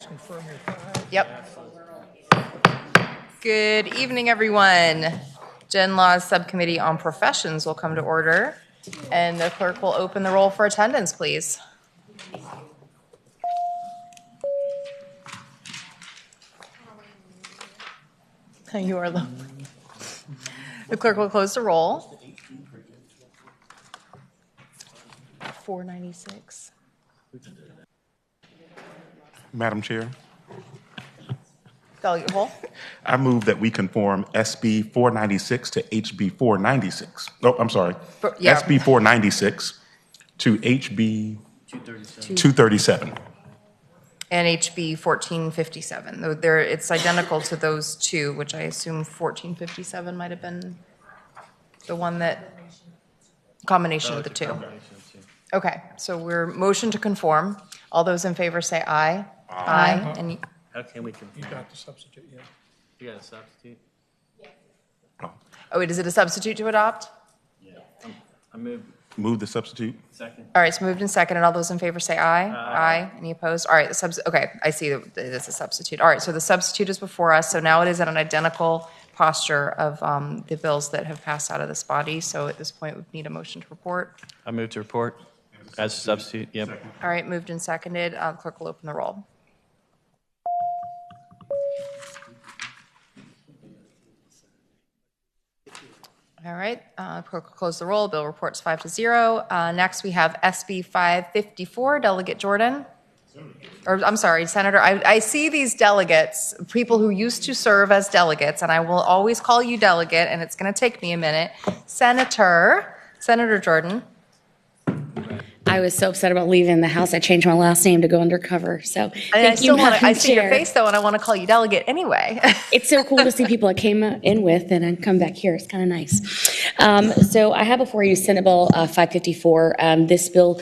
Confirm your file. Yep. Good evening, everyone. Gen Law's Subcommittee on Professions will come to order, and the clerk will open the roll for attendance, please. You are the clerk will close the roll. 496. Madam Chair, Delegate Hall. I move that we conform SB 496 to HB 496. Oh, I'm sorry. Yeah. SB 496 to HB 237. And HB 1457. Though it's identical to those two, which I assume 1457 might have been the one that, combination of the two. Okay, so we're motion to conform. All those in favor say aye. Aye. And How can we You confirm? got the substitute, yeah. You got a substitute? oh wait, is it a substitute to adopt? Yeah. I move Move the substitute. second. All right, so moved and seconded. All those in favor say aye. Aye. Any opposed? All right, okay, I see that it is a substitute. All right, so the substitute is before us, so now it is at an identical posture of the bills that have passed out of this body. So at this point, we need a motion to report. I move to report as a substitute. Yep. All right, moved and seconded. Clerk will open the roll. All right, clerk will close the roll. Bill reports 5-0. Next, we have SB 554, Delegate Jordan. Or, I'm sorry, Senator, I see these delegates, people who used to serve as delegates, and I will always call you delegate, and it's going to take me a minute. Senator Jordan. I was so upset about leaving the house. I changed my last name to go undercover. So thank you, Madam I see your Chair. face though, and I want to call you delegate anyway. It's so cool to see people I came in with and then come back here. It's kind of nice. So I have before you Senate Bill 554. This bill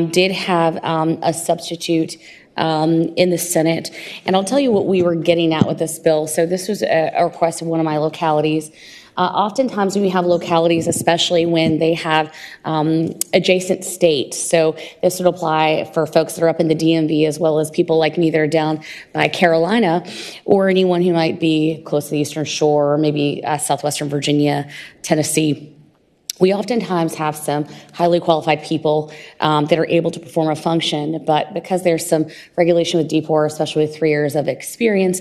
did have a substitute in the Senate. And I'll tell you what we were getting at with this bill. So this was a request of one of my localities. Oftentimes when we have localities, especially when they have adjacent states, so this would apply for folks that are up in the DMV as well as people like me that are down by Carolina, or anyone who might be close to the Eastern Shore, or maybe Southwestern Virginia, Tennessee. We oftentimes have some highly qualified people that are able to perform a function, but because there's some regulation with D4, especially with 3 years of experience,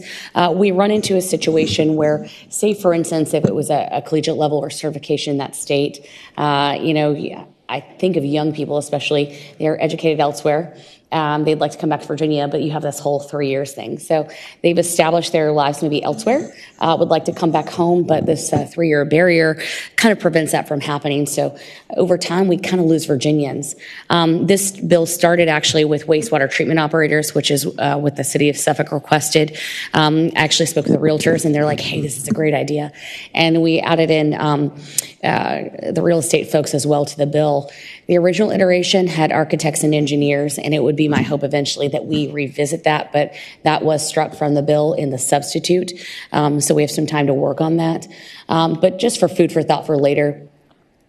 we run into a situation where, say, for instance, if it was a collegiate level or certification in that state, I think of young people especially, they're educated elsewhere. They'd like to come back to Virginia, but you have this whole 3 years thing. So they've established their lives maybe elsewhere, would like to come back home, but this 3-year barrier kind of prevents that from happening. So over time, we kind of lose Virginians. This bill started actually with wastewater treatment operators, which is what the city of Suffolk requested. I actually spoke with the realtors, and they're like, hey, this is a great idea. And we added in the real estate folks as well to the bill. The original iteration had architects and engineers, and it would be my hope eventually that we revisit that, but that was struck from the bill in the substitute. So we have some time to work on that. But just for food for thought for later,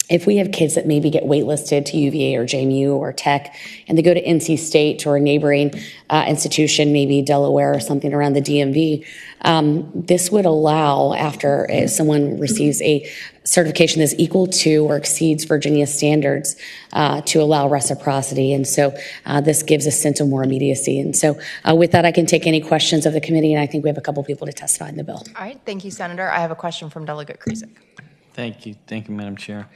if we have kids that maybe get waitlisted to UVA or JMU or Tech, and they go to NC State or a neighboring institution, maybe Delaware or something around the DMV, this would allow, after someone receives a certification that's equal to or exceeds Virginia standards, to allow reciprocity. And so this gives a sense of more immediacy. And so with that, I can take any questions of the committee, and I think we have a couple people to testify in the bill. All right, thank you, Senator. I have a question from Delegate Krizik. Thank you, Madam Chair.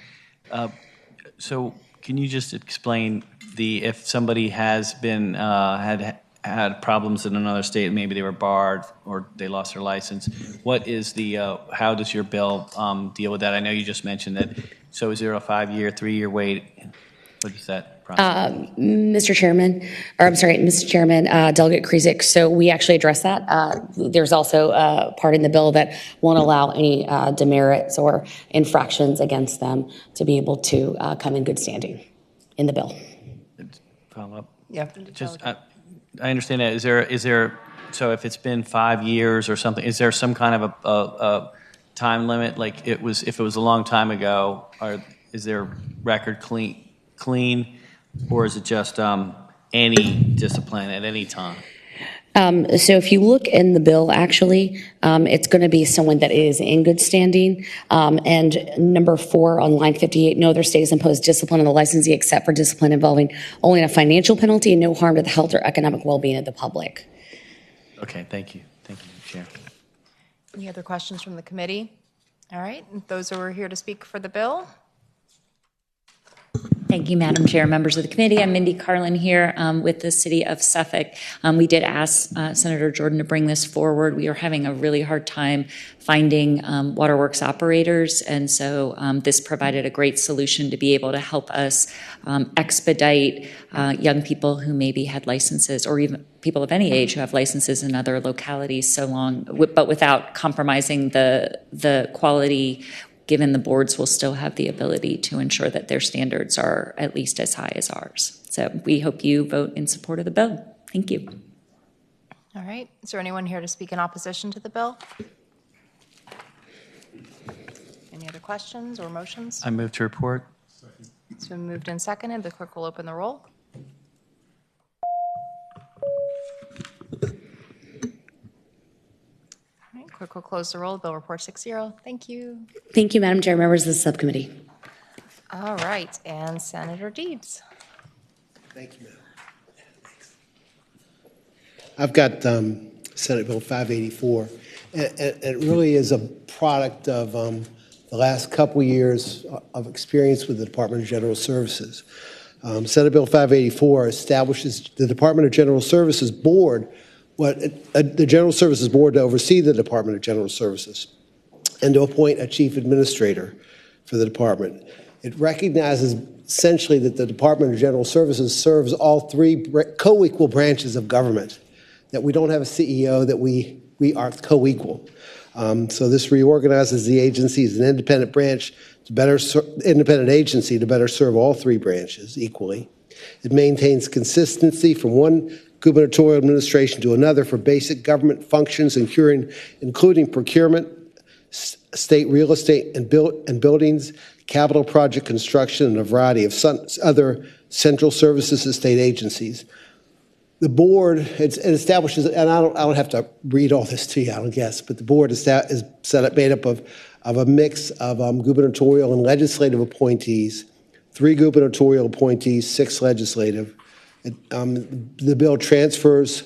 So can you just explain if somebody has been had problems in another state, maybe they were barred or they lost their license, what is how does your bill deal with that? I know you just mentioned that. So is there a 5-year, 3-year wait? What is that process? Mr. Chairman, Delegate Krizik, so we actually address that. There's also a part in the bill that won't allow any demerits or infractions against them to be able to come in good standing in the bill. Follow up? Yeah. I understand that. Is there, so if it's been 5 years or something, is there some kind of a time limit? Like if it was a long time ago, or is their record clean, or is it just any discipline at any time? So if you look in the bill, actually, it's going to be someone that is in good standing. And number 4 on line 58, no other state has imposed discipline on the licensee except for discipline involving only a financial penalty and no harm to the health or economic well-being of the public. Okay, thank you. Thank you, Chair. Any other questions from the committee? All right, those who are here to speak for the bill. Thank you, Madam Chair, members of the committee. I'm Mindy Carlin here with the City of Suffolk. We did ask Senator Jordan to bring this forward. We are having a really hard time finding waterworks operators, and so this provided a great solution to be able to help us expedite young people who maybe had licenses, or even people of any age who have licenses in other localities but without compromising the quality, given the boards will still have the ability to ensure that their standards are at least as high as ours. So we hope you vote in support of the bill. Thank you. All right, is there anyone here to speak in opposition to the bill? Any other questions or motions? I move to report. It's been moved and seconded. The clerk will open the roll. All right, clerk will close the roll. Bill report 6-0. Thank you. Thank you, Madam Chair, members of the subcommittee. All right, and Senator Deeds. Thank you, ma'am. I've got Senate Bill 584, and it really is a product of the last couple years of experience with the Department of General Services. Senate Bill 584 establishes the Department of General Services Board, the General Services Board, to oversee the Department of General Services and to appoint a chief administrator for the department. It recognizes essentially that the Department of General Services serves all 3 co-equal branches of government, that we don't have a CEO, that we are co-equal. So this reorganizes the agency as an independent branch independent agency to better serve all 3 branches equally. It maintains consistency from one gubernatorial administration to another for basic government functions, including procurement, state real estate and buildings, capital project construction, and a variety of other central services to state agencies. The board, it establishes, and I don't have to read all this to you, I don't guess, but the board is made up of a mix of gubernatorial and legislative appointees, 3 gubernatorial appointees, 6 legislative. The bill transfers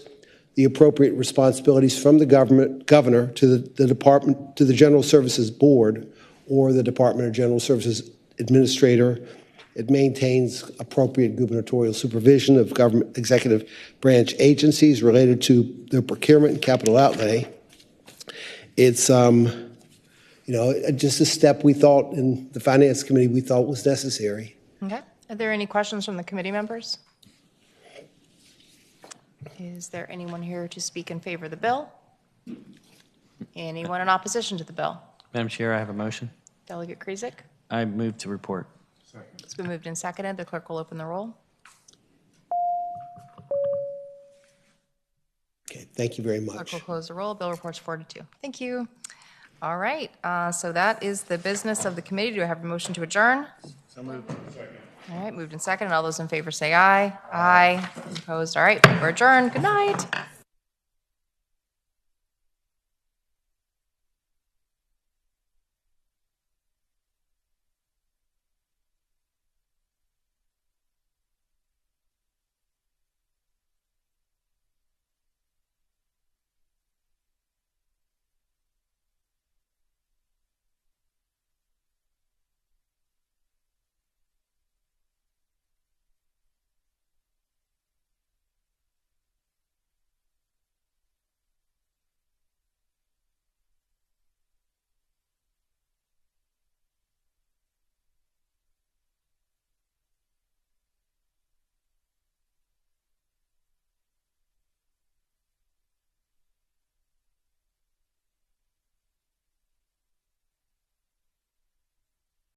the appropriate responsibilities from the governor to the department, to the General Services Board, or the Department of General Services Administrator. It maintains appropriate gubernatorial supervision of government executive branch agencies related to their procurement and capital outlay. It's just a step we thought in the Finance Committee was necessary. Okay. Are there any questions from the committee members? Is there anyone here to speak in favor of the bill? Anyone in opposition to the bill? Madam Chair, I have a motion. Delegate Krzyk? I move to report. It's been moved and seconded. The clerk will open the roll. Okay, thank you very Clerk much. will close the roll. Bill reports 4-2. Thank you. All right, so that is the business of the committee. Do I have a motion to adjourn? So moved. All right, moved and seconded. All those in favor say aye. Aye. Opposed? All right, we're adjourned. Good night.